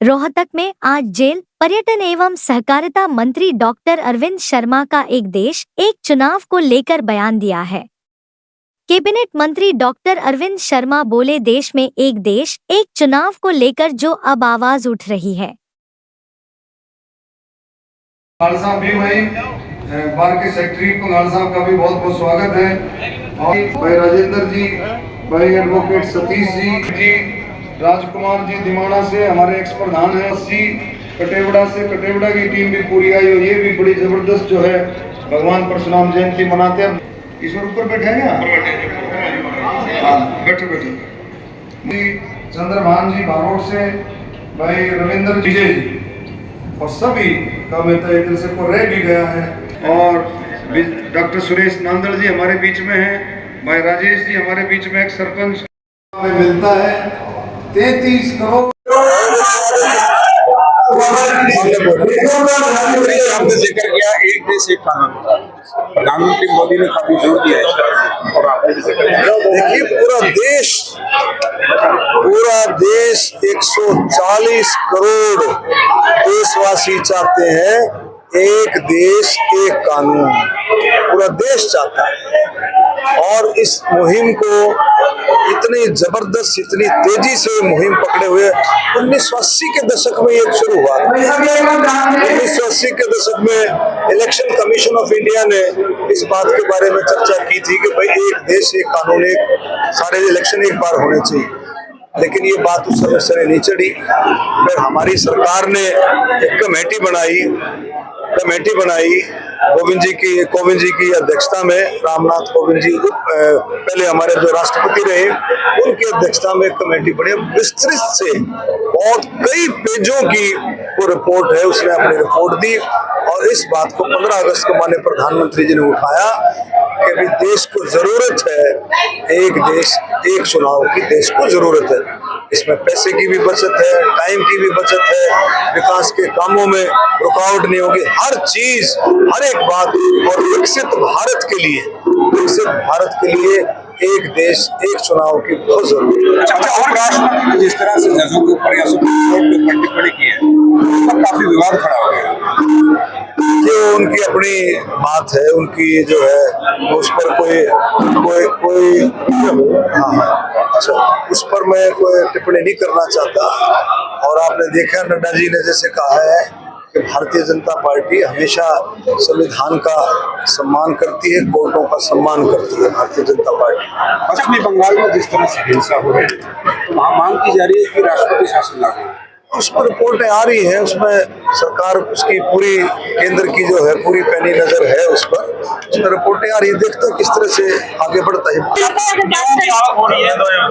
रोहतक में आज जेल पर्यटन एवं सहकारिता मंत्री डॉक्टर अरविंद शर्मा का एक देश एक चुनाव को लेकर बयान दिया है। कैबिनेट मंत्री डॉक्टर अरविंद शर्मा बोले, देश में एक देश एक चुनाव को लेकर जो अब आवाज उठ रही है। बार के सेक्रेटरी पंगाल साहब का भी बहुत बहुत स्वागत है। और भाई राजेंद्र जी, भाई एडवोकेट सतीश जी, राजकुमार जी दिमाना से हमारे एक्स प्रधान है जी, कटेवड़ा से कटेवड़ा की टीम भी पूरी आई और ये भी बड़ी जबरदस्त जो है भगवान परशुराम जयंती मनाते हैं। ईश्वर ऊपर बैठे हैं क्या? बैठे बैठे। चंद्रभान जी भागोड़ से, भाई रविंद्र विजय जी और सभी का मैं तो दिल से को रह भी गया है। और डॉक्टर सुरेश नांदल जी हमारे बीच में हैं, भाई राजेश जी हमारे बीच में एक सरपंच में मिलता है 33 करोड़। आपने जिक्र किया एक देश एक कानून, प्रधानमंत्री मोदी ने काफी जोर दिया है और आपने देखिए पूरा देश 140 करोड़ देशवासी चाहते हैं एक देश एक कानून, पूरा देश चाहता है। और इस मुहिम को इतनी जबरदस्त, इतनी तेजी से मुहिम पकड़े हुए 1980 के दशक में ये शुरू हुआ। 1980 के दशक में इलेक्शन कमीशन ऑफ इंडिया ने इस बात के बारे में चर्चा की थी कि भाई एक देश एक कानून, एक सारे इलेक्शन एक बार होने चाहिए, लेकिन ये बात उस समय सरे नहीं चढ़ी। फिर हमारी सरकार ने एक कमेटी बनाई कोविंद जी की अध्यक्षता में। रामनाथ कोविंद जी पहले हमारे जो राष्ट्रपति रहे, उनकी अध्यक्षता में कमेटी बनी। विस्तृत से बहुत कई पेजों की वो रिपोर्ट है, उसने अपनी रिपोर्ट दी और इस बात को 15 अगस्त को माननीय प्रधानमंत्री जी ने उठाया कि भी देश को जरूरत है एक देश एक चुनाव की, देश को जरूरत है। इसमें पैसे की भी बचत है, टाइम की भी बचत है, विकास के कामों में रुकावट नहीं होगी, हर चीज हर एक बात। और विकसित भारत के लिए एक देश एक चुनाव की बहुत जरूरी है। और राष्ट्रपति जिस तरह से जजों के ऊपर या सुप्रीम कोर्ट के ऊपर टिप्पणी की है, तो काफी विवाद खड़ा हो गया। जो उनकी अपनी बात है, उनकी जो है उस पर कोई अच्छा, उस पर मैं कोई टिप्पणी नहीं करना चाहता। और आपने देखा नड्डा जी ने जैसे कहा है कि भारतीय जनता पार्टी हमेशा संविधान का सम्मान करती है, कोर्टों का सम्मान करती है भारतीय जनता पार्टी। पश्चिमी बंगाल में जिस तरह से हिंसा हो रही है, वहाँ मांग की जा रही है कि राष्ट्रपति शासन लागू। उस पर रिपोर्टें आ रही हैं, उसमें सरकार उसकी पूरी केंद्र की जो है पूरी पैनी नजर है उस पर, उसमें रिपोर्टें आ रही है। देखते हैं किस तरह से आगे बढ़ता है।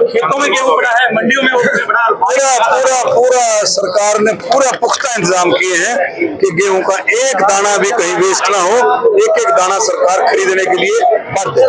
खेतों में गेहूं पड़ा है, मंडियों में पूरा सरकार ने पूरा पुख्ता इंतजाम किए हैं कि गेहूं का एक दाना भी कहीं वेस्ट ना हो। एक दाना सरकार खरीदने के लिए बाध्य है।